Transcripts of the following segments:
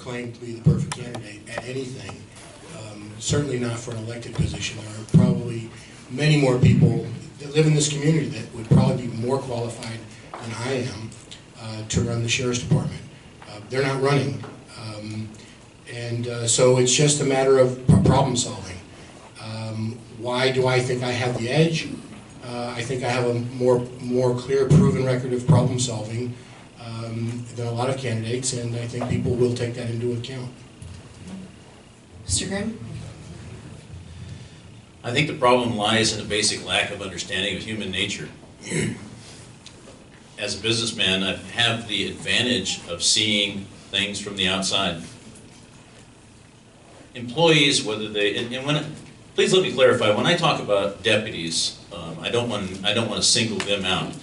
claim to be the perfect candidate at anything. Certainly not for an elected position. There are probably many more people that live in this community that would probably be more qualified than I am to run the Sheriff's Department. They're not running. So it's just a matter of problem solving. Why do I think I have the edge? I think I have a more clear, proven record of problem solving than a lot of candidates, and I think people will take that into account. Mr. Grimm? I think the problem lies in a basic lack of understanding of human nature. As a businessman, I have the advantage of seeing things from the outside. Employees, whether they, please let me clarify, when I talk about deputies, I don't want to single them out.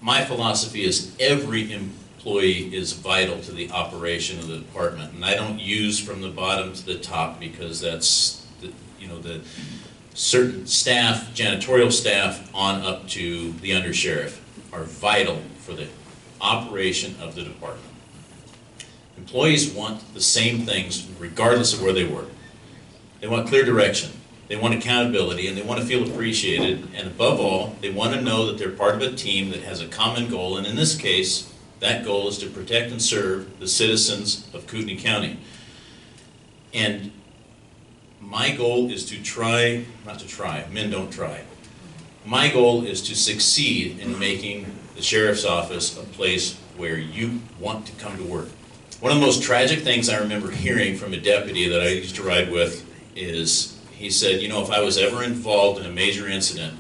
My philosophy is every employee is vital to the operation of the department, and I don't use from the bottom to the top because that's the certain staff, janitorial staff on up to the undersheriff are vital for the operation of the department. Employees want the same things regardless of where they work. They want clear direction, they want accountability, and they want to feel appreciated, and above all, they want to know that they're part of a team that has a common goal, and in this case, that goal is to protect and serve the citizens of Kootenai County. And my goal is to try, not to try, men don't try. My goal is to succeed in making the Sheriff's Office a place where you want to come to work. One of the most tragic things I remember hearing from a deputy that I used to ride with is, he said, you know, if I was ever involved in a major incident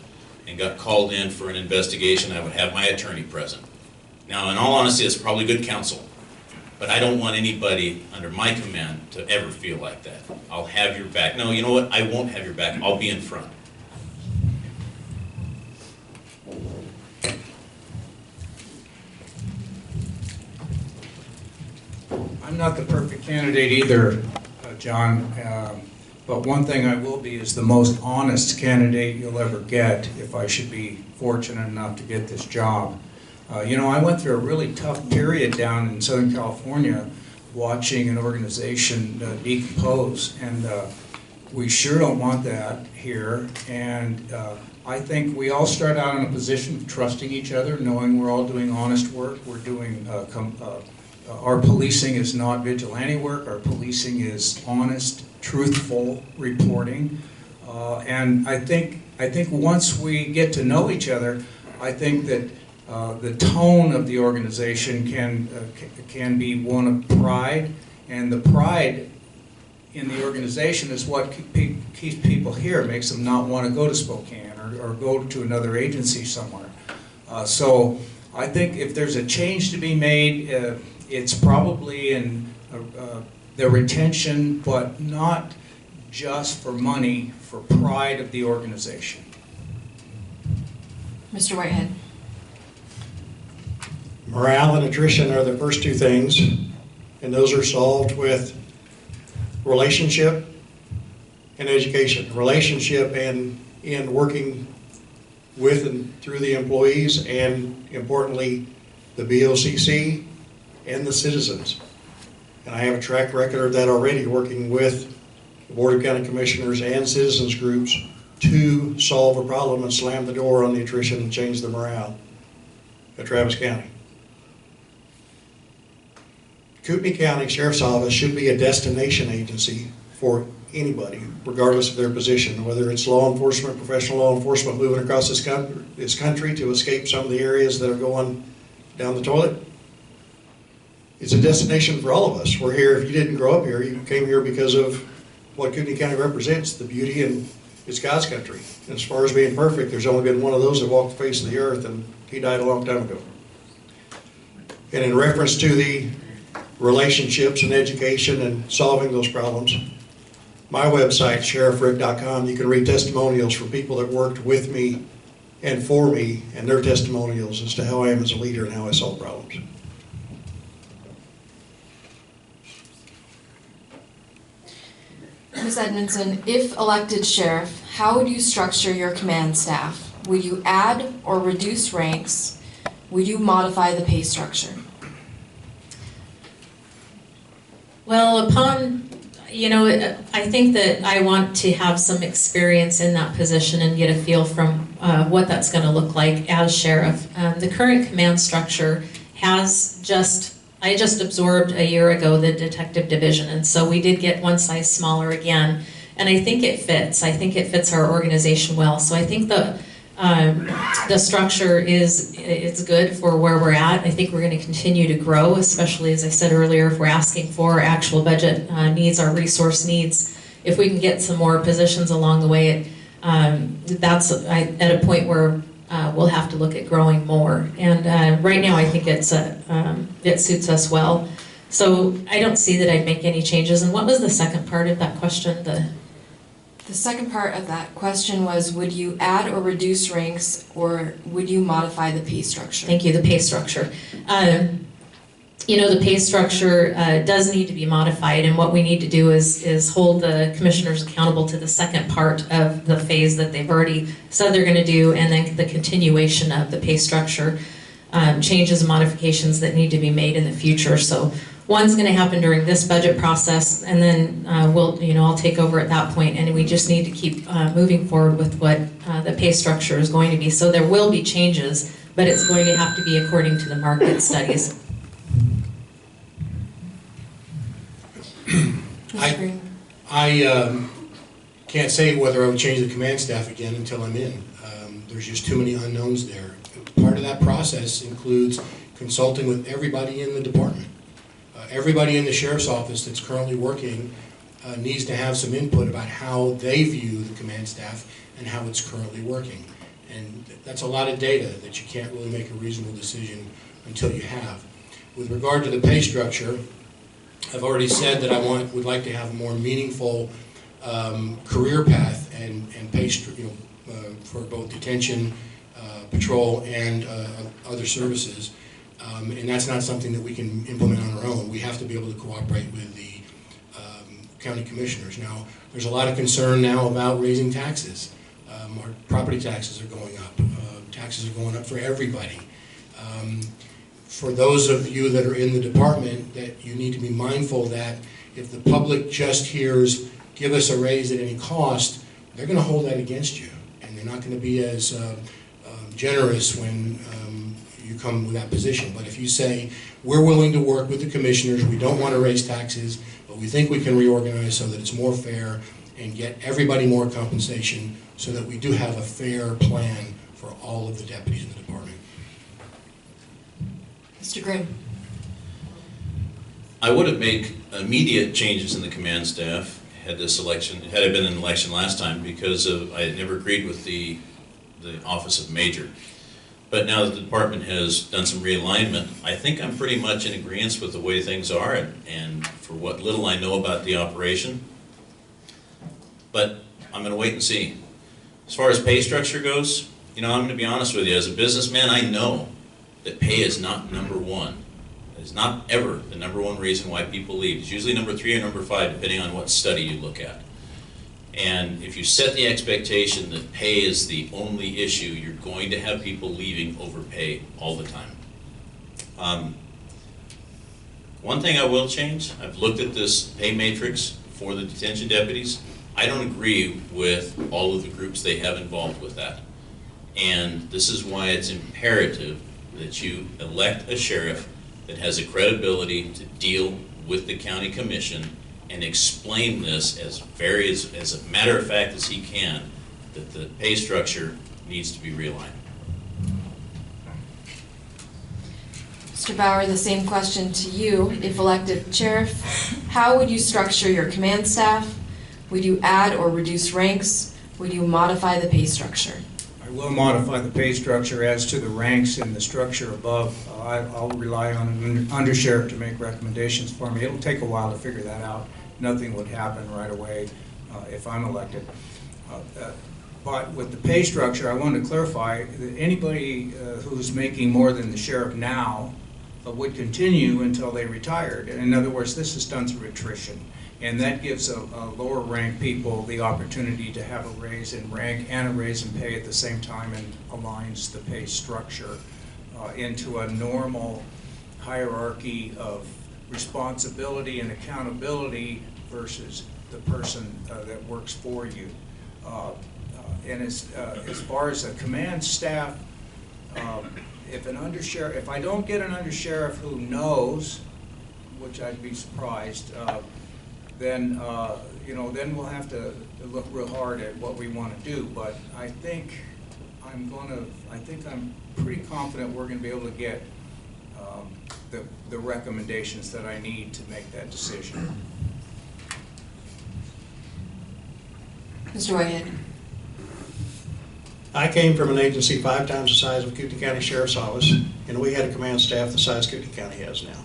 and got called in for an investigation, I would have my attorney present. Now, in all honesty, that's probably good counsel, but I don't want anybody under my command to ever feel like that. I'll have your back. No, you know what? I won't have your back. I'll be in front. I'm not the perfect candidate either, John, but one thing I will be is the most honest candidate you'll ever get if I should be fortunate enough to get this job. You know, I went through a really tough period down in Southern California watching an organization decompose, and we sure don't want that here. And I think we all start out in a position of trusting each other, knowing we're all doing honest work. We're doing, our policing is not vigilante work. Our policing is honest, truthful reporting. And I think once we get to know each other, I think that the tone of the organization can be one of pride, and the pride in the organization is what keeps people here, makes them not want to go to Spokane or go to another agency somewhere. So I think if there's a change to be made, it's probably in the retention, but not just for money, for pride of the organization. Mr. Whitehead. Morale and attrition are the first two things, and those are solved with relationship and education. Relationship and in working with and through the employees, and importantly, the BOCC and the citizens. And I have a track record of that already, working with the Board of County Commissioners and citizens groups to solve a problem and slam the door on the attrition and change the morale at Travis County. Kootenai County Sheriff's Office should be a destination agency for anybody, regardless of their position, whether it's law enforcement, professional law enforcement moving across this country to escape some of the areas that are going down the toilet. It's a destination for all of us. We're here, if you didn't grow up here, you came here because of what Kootenai County represents, the beauty, and it's God's country. And as far as being perfect, there's only been one of those that walked the face of the earth, and he died a long time ago. And in reference to the relationships and education and solving those problems, my website, sheriffrick.com, you can read testimonials from people that worked with me and for me, and their testimonials as to how I am as a leader and how I solve problems. Ms. Edmondson, if elected sheriff, how would you structure your command staff? Would you add or reduce ranks? Would you modify the pay structure? Well, I think that I want to have some experience in that position and get a feel from what that's going to look like as sheriff. The current command structure has I just absorbed a year ago the detective division, and so we did get one size smaller again, and I think it fits. I think it fits our organization well. So I think the structure it's good for where we're at. I think we're going to continue to grow, especially as I said earlier, if we're asking for actual budget needs, our resource needs. If we can get some more positions along the way, that's at a point where we'll have to look at growing more. And right now, I think it suits us well. So I don't see that I'd make any changes. And what was the second part of that question? The second part of that question was, would you add or reduce ranks, or would you modify the pay structure? Thank you, the pay structure. The pay structure does need to be modified, and what we need to do is hold the commissioners accountable to the second part of the phase that they've already said they're going to do, and then the continuation of the pay structure, changes and modifications that need to be made in the future. So one's going to happen during this budget process, and then I'll take over at that point, and we just need to keep moving forward with what the pay structure is going to be. So there will be changes, but it's going to have to be according to the market studies. I can't say whether I would change the command staff again until I'm in. There's just too many unknowns there. Part of that process includes consulting with everybody in the department. Everybody in the sheriff's office that's currently working needs to have some input about how they view the command staff and how it's currently working. And that's a lot of data that you can't really make a reasonable decision until you have. With regard to the pay structure, I've already said that I would like to have a more meaningful career path and pay for both detention, patrol, and other services. And that's not something that we can implement on our own. We have to be able to cooperate with the county commissioners. Now, there's a lot of concern now about raising taxes. Our property taxes are going up. Taxes are going up for everybody. For those of you that are in the department, that you need to be mindful that if the public just hears, give us a raise at any cost, they're going to hold that against you. And they're not going to be as generous when you come with that position. But if you say, we're willing to work with the commissioners, we don't want to raise taxes, but we think we can reorganize so that it's more fair and get everybody more compensation so that we do have a fair plan for all of the deputies in the department. Mr. Grimm. I would have made immediate changes in the command staff had I been in an election last time, because I had never agreed with the office of major. But now that the department has done some realignment, I think I'm pretty much in agreement with the way things are and for what little I know about the operation. But I'm going to wait and see. As far as pay structure goes, I'm going to be honest with you. As a businessman, I know that pay is not number one. It's not ever the number one reason why people leave. It's usually number 3 or number 5, depending on what study you look at. And if you set the expectation that pay is the only issue, you're going to have people leaving over pay all the time. One thing I will change, I've looked at this pay matrix for the detention deputies. I don't agree with all of the groups they have involved with that. And this is why it's imperative that you elect a sheriff that has a credibility to deal with the county commission and explain this as a matter of fact as he can, that the pay structure needs to be realigned. Mr. Bauer, the same question to you. If elected sheriff, how would you structure your command staff? Would you add or reduce ranks? Would you modify the pay structure? I will modify the pay structure as to the ranks in the structure above. I'll rely on an undersheriff to make recommendations for me. It'll take a while to figure that out. Nothing would happen right away if I'm elected. But with the pay structure, I want to clarify that anybody who's making more than the sheriff now would continue until they retired. And in other words, this is done through attrition. And that gives a lower rank people the opportunity to have a raise in rank and a raise in pay at the same time, and aligns the pay structure into a normal hierarchy of responsibility and accountability versus the person that works for you. And as far as a command staff, if I don't get an undersheriff who knows, which I'd be surprised, then then we'll have to look real hard at what we want to do. But I think I'm pretty confident we're going to be able to get the recommendations that I need to make that decision. Mr. Whitehead. I came from an agency 5 times the size of Kootenai County Sheriff's Office, and we had a command staff the size Kootenai County has now.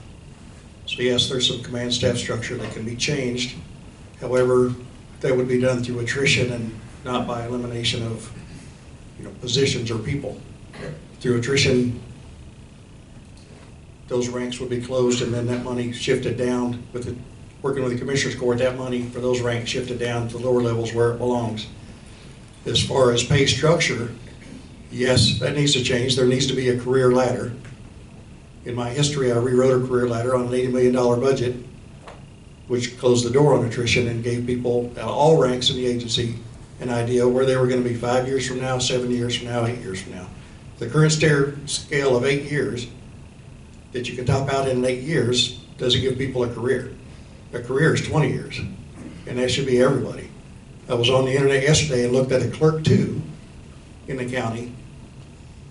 So yes, there's some command staff structure that can be changed. However, that would be done through attrition and not by elimination of positions or people. Through attrition, those ranks would be closed, and then that money shifted down working with the Commissioner's Court, that money for those ranks shifted down to lower levels where it belongs. As far as pay structure, yes, that needs to change. There needs to be a career ladder. In my history, I rewrote a career ladder on an $80 million budget, which closed the door on attrition and gave people at all ranks in the agency an idea where they were going to be 5 years from now, 7 years from now, 8 years from now. The current scale of 8 years that you can top out in 8 years doesn't give people a career. A career is 20 years, and that should be everybody. I was on the internet yesterday and looked at a clerk 2 in the county,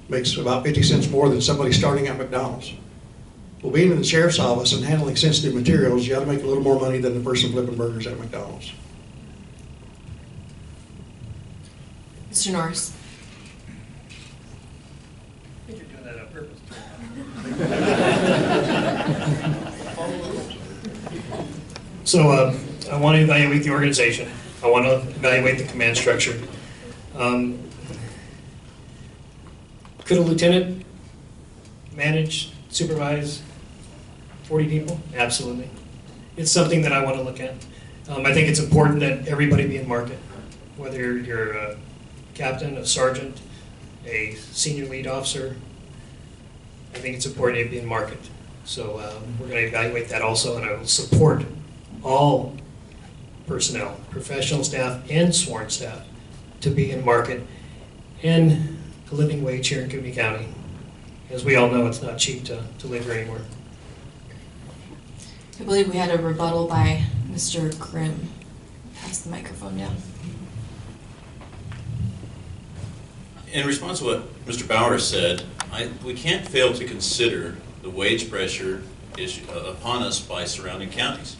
makes about 50 cents more than somebody starting at McDonald's. Well, being in the sheriff's office and handling sensitive materials, you ought to make a little more money than the person flipping burgers at McDonald's. Mr. Norris. I think you're doing that on purpose. So I want to evaluate the organization. I want to evaluate the command structure. Could a lieutenant manage, supervise 40 people? Absolutely. It's something that I want to look at. I think it's important that everybody be in market, whether you're a captain, a sergeant, a senior lead officer. I think it's important to be in market. So we're going to evaluate that also, and I will support all personnel, professional staff and sworn staff, to be in market and a living wage here in Kootenai County. As we all know, it's not cheap to live here anymore. I believe we had a rebuttal by Mr. Grimm. Pass the microphone down. In response to what Mr. Bauer said, we can't fail to consider the wage pressure issue upon us by surrounding counties.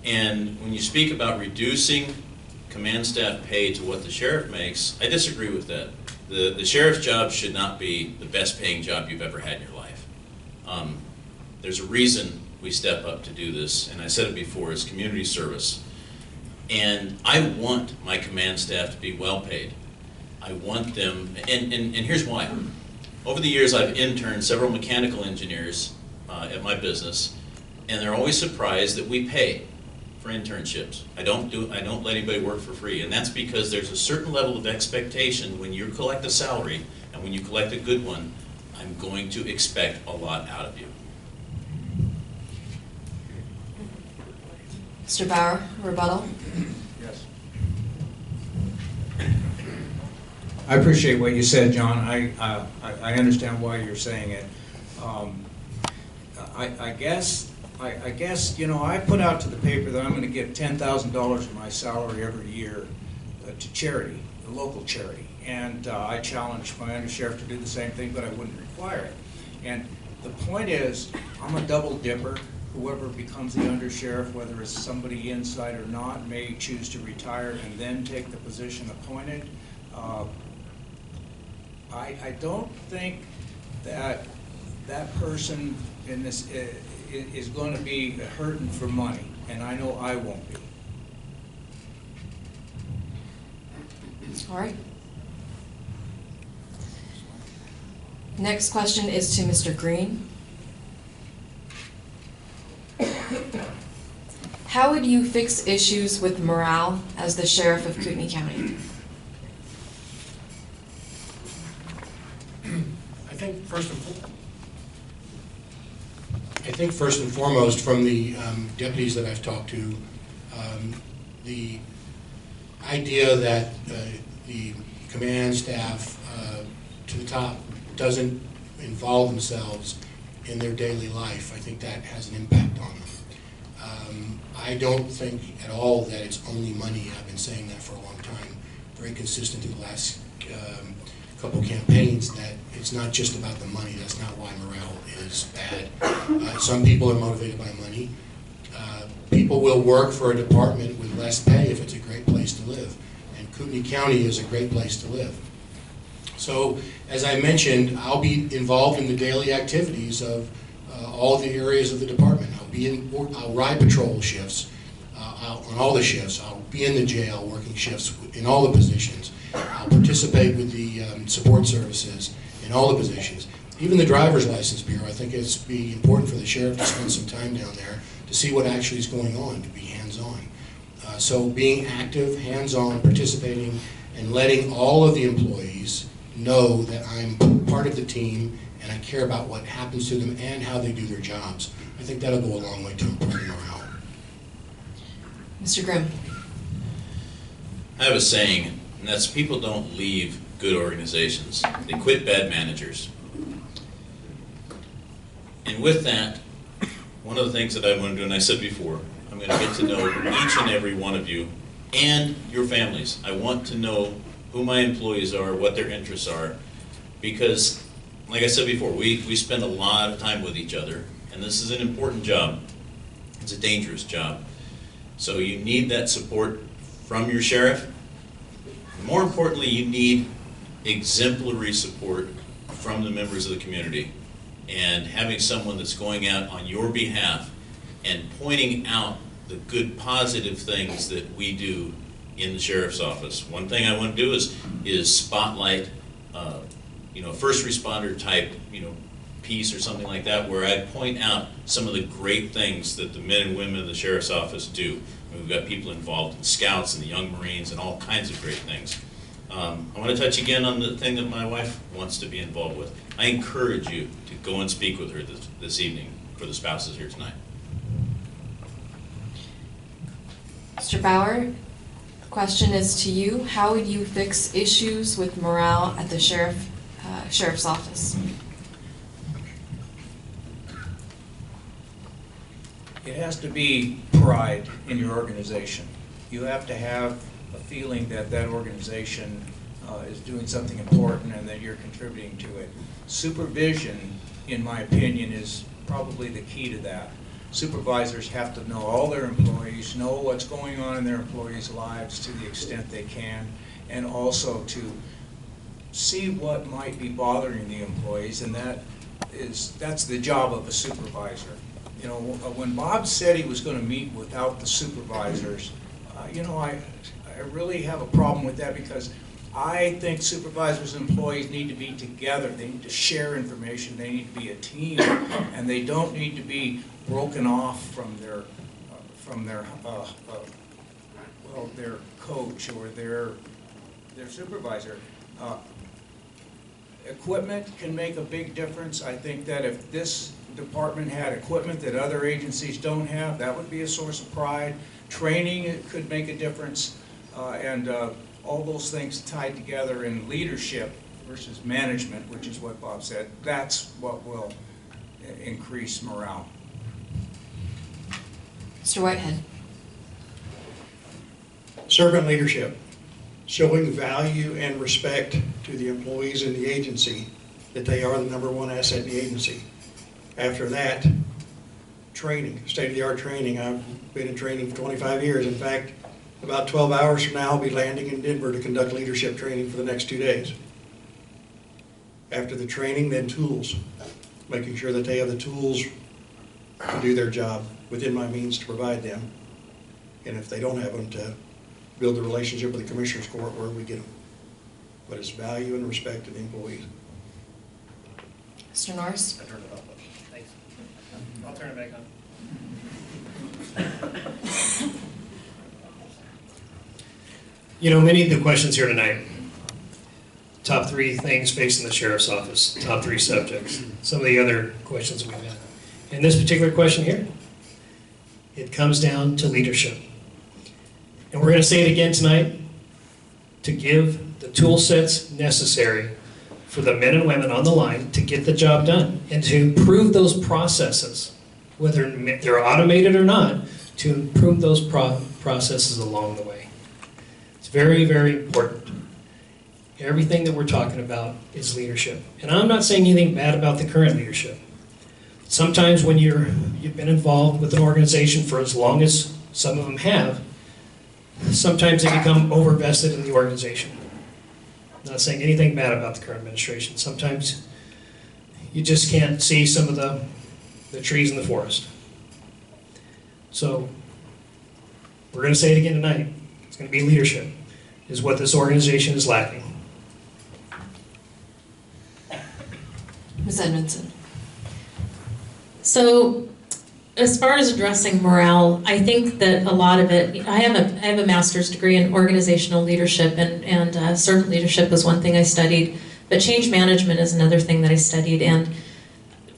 And when you speak about reducing command staff pay to what the sheriff makes, I disagree with that. The sheriff's job should not be the best paying job you've ever had in your life. There's a reason we step up to do this, and I said it before, it's community service. And I want my command staff to be well paid. I want them, and here's why. Over the years, I've interned several mechanical engineers at my business, and they're always surprised that we pay for internships. I don't let anybody work for free, and that's because there's a certain level of expectation when you collect a salary, and when you collect a good one, I'm going to expect a lot out of you. Mr. Bauer, rebuttal. Yes. I appreciate what you said, John. I understand why you're saying it. I guess I put out to the paper that I'm going to give $10,000 of my salary every year to charity, the local charity, and I challenged my undersheriff to do the same thing, but I wouldn't require it. And the point is, I'm a double dipper. Whoever becomes the undersheriff, whether it's somebody inside or not, may choose to retire and then take the position appointed. I don't think that that person in this is going to be hurting for money, and I know I won't be. All right. Next question is to Mr. Green. How would you fix issues with morale as the sheriff of Kootenai County? I think think first and foremost, from the deputies that I've talked to, the idea that the command staff to the top doesn't involve themselves in their daily life, I think that has an impact on them. I don't think at all that it's only money. I've been saying that for a long time, very consistent in the last couple campaigns, that it's not just about the money. That's not why morale is bad. Some people are motivated by money. People will work for a department with less pay if it's a great place to live. And Kootenai County is a great place to live. So, as I mentioned, I'll be involved in the daily activities of all the areas of the department. I'll ride patrol shifts on all the shifts. I'll be in the jail working shifts in all the positions. I'll participate with the support services in all the positions. Even the driver's license bureau, I think it's be important for the sheriff to spend some time down there to see what actually is going on, to be hands-on. So being active, hands-on, participating, and letting all of the employees know that I'm part of the team and I care about what happens to them and how they do their jobs. I think that'll go a long way to improving morale. Mr. Grimm. I have a saying, and that's people don't leave good organizations. They quit bad managers. And with that, one of the things that I want to do, and I said before, I'm going to get to know each and every one of you and your families. I want to know who my employees are, what their interests are, because, like I said before, we spend a lot of time with each other, and this is an important job. It's a dangerous job. So you need that support from your sheriff. More importantly, you need exemplary support from the members of the community, and having someone that's going out on your behalf and pointing out the good, positive things that we do in the sheriff's office. One thing I want to do is spotlight, first responder type, piece or something like that, where I point out some of the great things that the men and women of the sheriff's office do. We've got people involved in Scouts and the Young Marines and all kinds of great things. I want to touch again on the thing that my wife wants to be involved with. I encourage you to go and speak with her this evening for the spouses here tonight. Mr. Bauer, the question is to you. How would you fix issues with morale at the sheriff's office? It has to be pride in your organization. You have to have a feeling that that organization is doing something important and that you're contributing to it. Supervision, in my opinion, is probably the key to that. Supervisors have to know all their employees, know what's going on in their employees' lives to the extent they can, and also to see what might be bothering the employees, and that's the job of a supervisor. When Bob said he was going to meet without the supervisors, I really have a problem with that, because I think supervisors and employees need to be together. They need to share information. They need to be a team, and they don't need to be broken off from their coach or their supervisor. Equipment can make a big difference. I think that if this department had equipment that other agencies don't have, that would be a source of pride. Training, it could make a difference, and all those things tied together in leadership versus management, which is what Bob said, that's what will increase morale. Mr. Whitehead. Servant leadership, showing value and respect to the employees in the agency, that they are the #1 asset in the agency. After that, training, state-of-the-art training. I've been in training for 25 years. In fact, about 12 hours from now, I'll be landing in Denver to conduct leadership training for the next 2 days. After the training, then tools, making sure that they have the tools to do their job within my means to provide them. And if they don't have them, to build a relationship with the Commissioner's Court where we get them. But it's value and respect to the employees. Mr. Norris. I turned it off. Thanks. I'll turn it back on. Many of the questions here tonight, top 3 things facing the sheriff's office, top 3 subjects, some of the other questions we've had. In this particular question here, it comes down to leadership. And we're going to say it again tonight, to give the tool sets necessary for the men and women on the line to get the job done and to improve those processes, whether they're automated or not, to improve those processes along the way. It's very, very important. Everything that we're talking about is leadership. And I'm not saying anything bad about the current leadership. Sometimes when you've been involved with an organization for as long as some of them have, sometimes they become over-vested in the organization. I'm not saying anything bad about the current administration. Sometimes you just can't see some of the trees in the forest. So we're going to say it again tonight. It's going to be leadership is what this organization is lacking. Ms. Edmondson. So, as far as addressing morale, I think that a lot of it, I have a master's degree in organizational leadership, and servant leadership was one thing I studied, but change management is another thing that I studied, and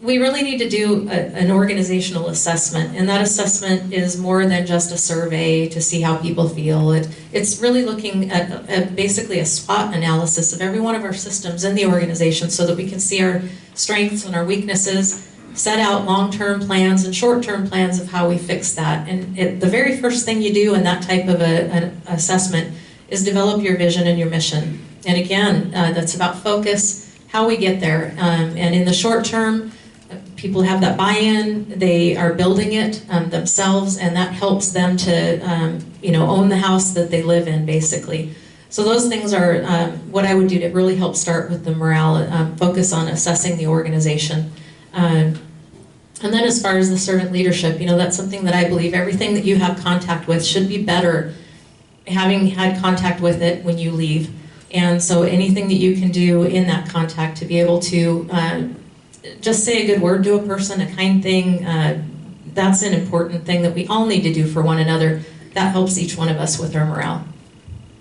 we really need to do an organizational assessment, and that assessment is more than just a survey to see how people feel. It's really looking at basically a SWOT analysis of every one of our systems in the organization so that we can see our strengths and our weaknesses, set out long-term plans and short-term plans of how we fix that. And the very first thing you do in that type of an assessment is develop your vision and your mission. And again, that's about focus, how we get there. And in the short term, people have that buy-in, they are building it themselves, and that helps them to own the house that they live in, basically. So those things are what I would do to really help start with the morale, focus on assessing the organization. And then as far as the servant leadership, that's something that I believe everything that you have contact with should be better having had contact with it when you leave. And so anything that you can do in that contact to be able to just say a good word to a person, a kind thing, that's an important thing that we all need to do for one another. That helps each one of us with our morale.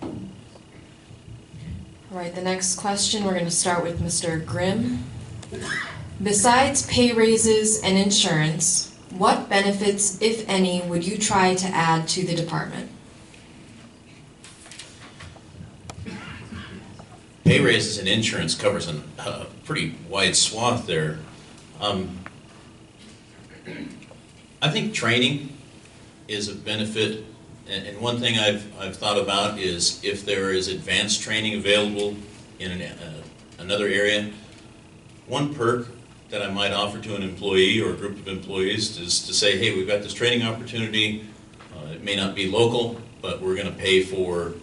All right, the next question, we're going to start with Mr. Grimm. Besides pay raises and insurance, what benefits, if any, would you try to add to the department? Pay raises and insurance covers a pretty wide swath there. I think training is a benefit, and one thing I've thought about is if there is advanced training available in another area. One perk that I might offer to an employee or a group of employees is to say, hey, we've got this training opportunity. It may not be local, but we're going to pay for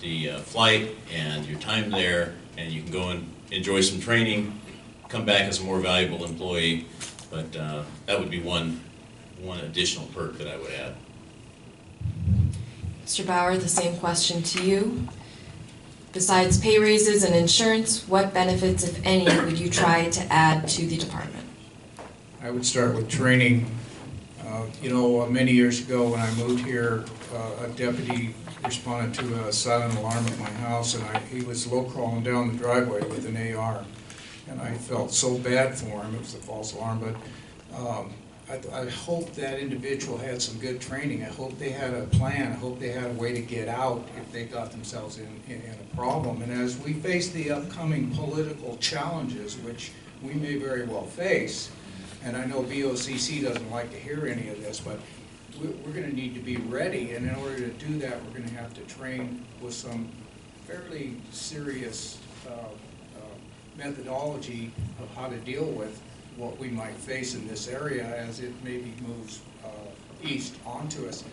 the flight and your time there, and you can go and enjoy some training, come back as a more valuable employee. But that would be one additional perk that I would add. Mr. Bauer, the same question to you. Besides pay raises and insurance, what benefits, if any, would you try to add to the department? I would start with training. Many years ago when I moved here, a deputy responded to a silent alarm at my house, and he was low crawling down the driveway with an AR. And I felt so bad for him. It was a false alarm, but I hope that individual had some good training. I hope they had a plan. I hope they had a way to get out if they got themselves in a problem. And as we face the upcoming political challenges, which we may very well face, and I know BOCC doesn't like to hear any of this, but we're going to need to be ready. And in order to do that, we're going to have to train with some fairly serious methodology of how to deal with what we might face in this area as it maybe moves east onto us.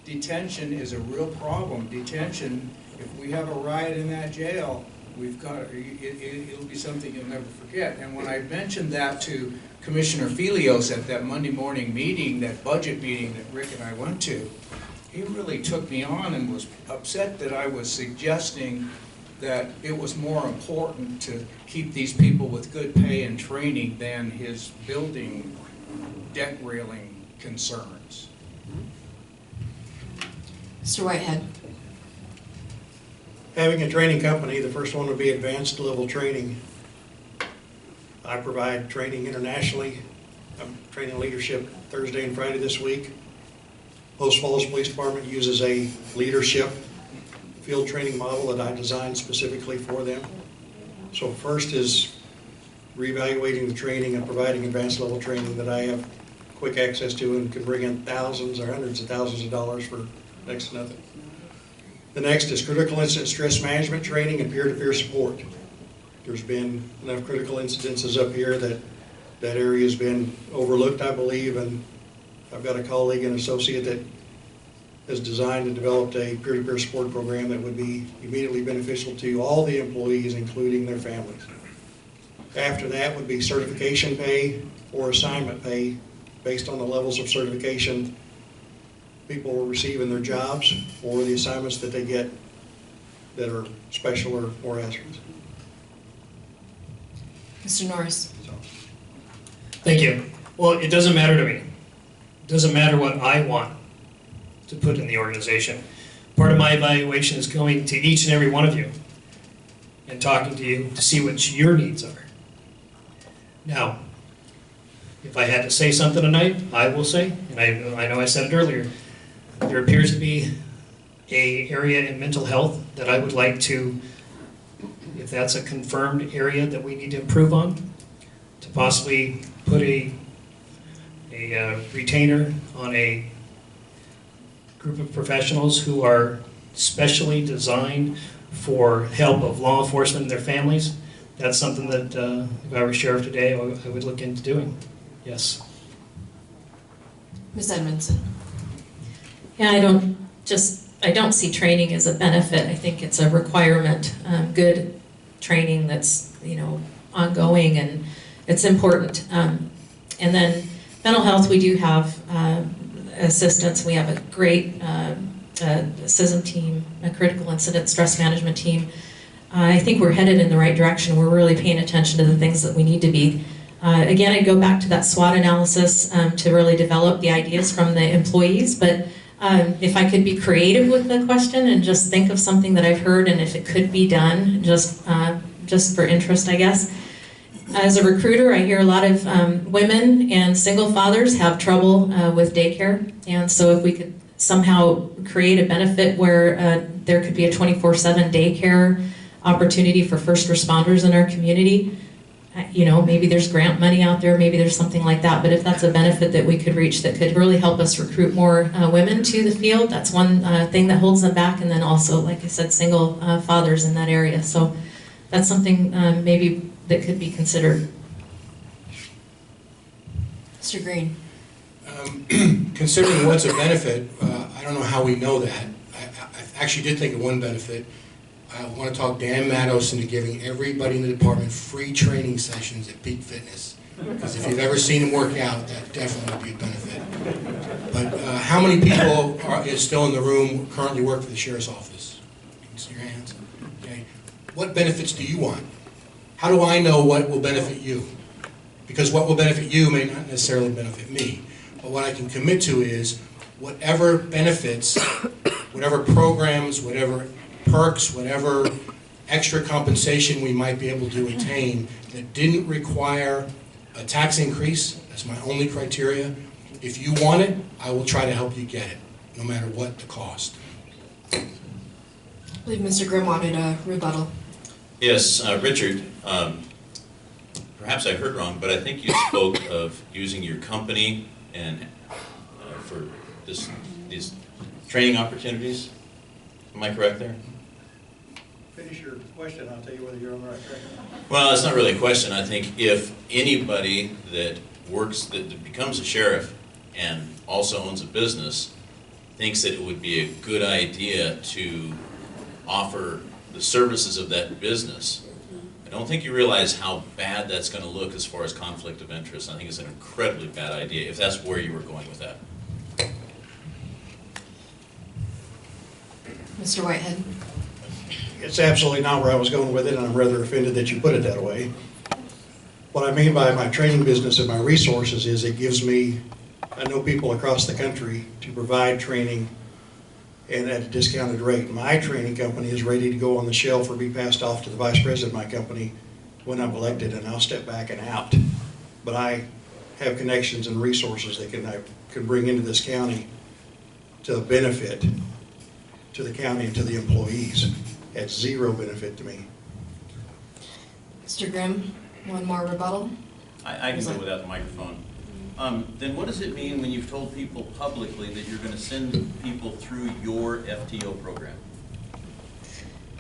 Detention is a real problem. Detention, if we have a riot in that jail, it'll be something you'll never forget. And when I mentioned that to Commissioner Felios at that Monday morning meeting, that budget meeting that Rick and I went to, he really took me on and was upset that I was suggesting that it was more important to keep these people with good pay and training than his building deck railing concerns. Mr. Whitehead. Having a training company, the first one would be advanced level training. I provide training internationally I'm training leadership Thursday and Friday this week. Post Falls Police Department uses a leadership field training model that I designed specifically for them. So first is reevaluating the training and providing advanced level training that I have quick access to and can bring in thousands or hundreds of thousands of dollars for next to nothing. The next is critical incident stress management training and peer-to-peer support. There's been enough critical incidences up here that that area has been overlooked, I believe, and I've got a colleague and associate that has designed and developed a peer-to-peer support program that would be immediately beneficial to all the employees, including their families. After that would be certification pay or assignment pay based on the levels of certification people will receive in their jobs or the assignments that they get that are special or more hazardous. Mr. Norris. Thank you. Well, it doesn't matter to me. It doesn't matter what I want to put in the organization. Part of my evaluation is going to each and every one of you and talking to you to see what your needs are. Now, if I had to say something tonight, I will say, and I know I said it earlier, there appears to be an area in mental health that I would like to, if that's a confirmed area that we need to improve on, to possibly put a retainer on a group of professionals who are specially designed for help of law enforcement and their families. That's something that if I were sheriff today, I would look into doing. Yes. Ms. Edmondson. Yeah, I don't see training as a benefit. I think it's a requirement. Good training that's, ongoing, and it's important. And then mental health, we do have assistance. We have a great CISM team, a critical incident stress management team. I think we're headed in the right direction. We're really paying attention to the things that we need to be. Again, I'd go back to that SWOT analysis to really develop the ideas from the employees, but if I could be creative with the question and just think of something that I've heard and if it could be done, just for interest, I guess. As a recruiter, I hear a lot of women and single fathers have trouble with daycare, and so if we could somehow create a benefit where there could be a 24/7 daycare opportunity for first responders in our community, maybe there's grant money out there, maybe there's something like that, but if that's a benefit that we could reach that could really help us recruit more women to the field, that's one thing that holds them back, and then also, like I said, single fathers in that area. So that's something maybe that could be considered. Mr. Green. Considering what's a benefit, I don't know how we know that. I actually did think of one benefit. I want to talk Dan Matos into giving everybody in the department free training sessions at Peak Fitness. Because if you've ever seen him work out, that definitely would be a benefit. But how many people is still in the room currently work for the sheriff's office? Can you see your hands? Okay. What benefits do you want? How do I know what will benefit you? Because what will benefit you may not necessarily benefit me. But what I can commit to is whatever benefits, whatever programs, whatever perks, whatever extra compensation we might be able to attain that didn't require a tax increase, that's my only criteria. If you want it, I will try to help you get it, no matter what the cost. I believe Mr. Grimm wanted a rebuttal. Yes, Richard, perhaps I heard wrong, but I think you spoke of using your company and for these training opportunities. Am I correct there? Finish your question, I'll tell you whether you're on the right track. Well, it's not really a question. I think if anybody that becomes a sheriff and also owns a business thinks that it would be a good idea to offer the services of that business, I don't think you realize how bad that's going to look as far as conflict of interest. I think it's an incredibly bad idea if that's where you were going with that. Mr. Whitehead. It's absolutely not where I was going with it, and I'm rather offended that you put it that way. What I mean by my training business and my resources is it gives me, I know people across the country to provide training and at a discounted rate. My training company is ready to go on the shelf or be passed off to the vice president of my company when I'm elected, and I'll step back and out. But I have connections and resources they can bring into this county to benefit to the county and to the employees. At zero benefit to me. Mr. Grimm, one more rebuttal? I can go without the microphone. Then what does it mean when you've told people publicly that you're going to send people through your FTO program?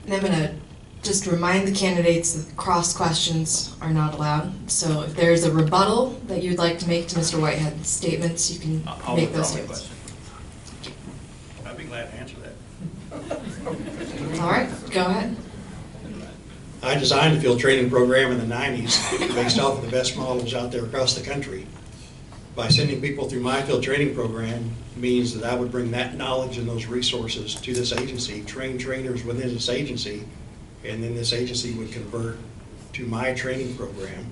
And I'm gonna just remind the candidates that cross questions are not allowed. So if there's a rebuttal that you'd like to make to Mr. Whitehead's statements, you can I'll make withdraw those my statements. question. I'd be glad to answer that. All right, go ahead. I designed a field training program in the 90s based off of the best models out there across the country. By sending people through my field training program means that I would bring that knowledge and those resources to this agency, train trainers within this agency, and then this agency would convert to my training program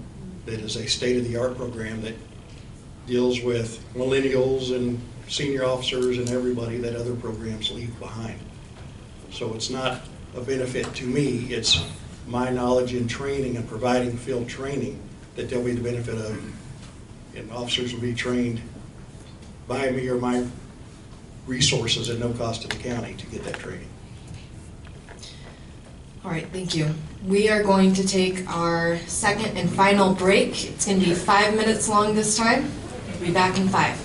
that is a state-of-the-art program that deals with millennials and senior officers and everybody that other programs leave behind. So it's not a benefit to me, it's my knowledge in training and providing field training that they'll be the benefit of. And officers will be trained by me or my resources at no cost to the county to get that training. All right, thank you. We are going to take our second and final break. It's going to be 5 minutes long this time. We'll be back in 5.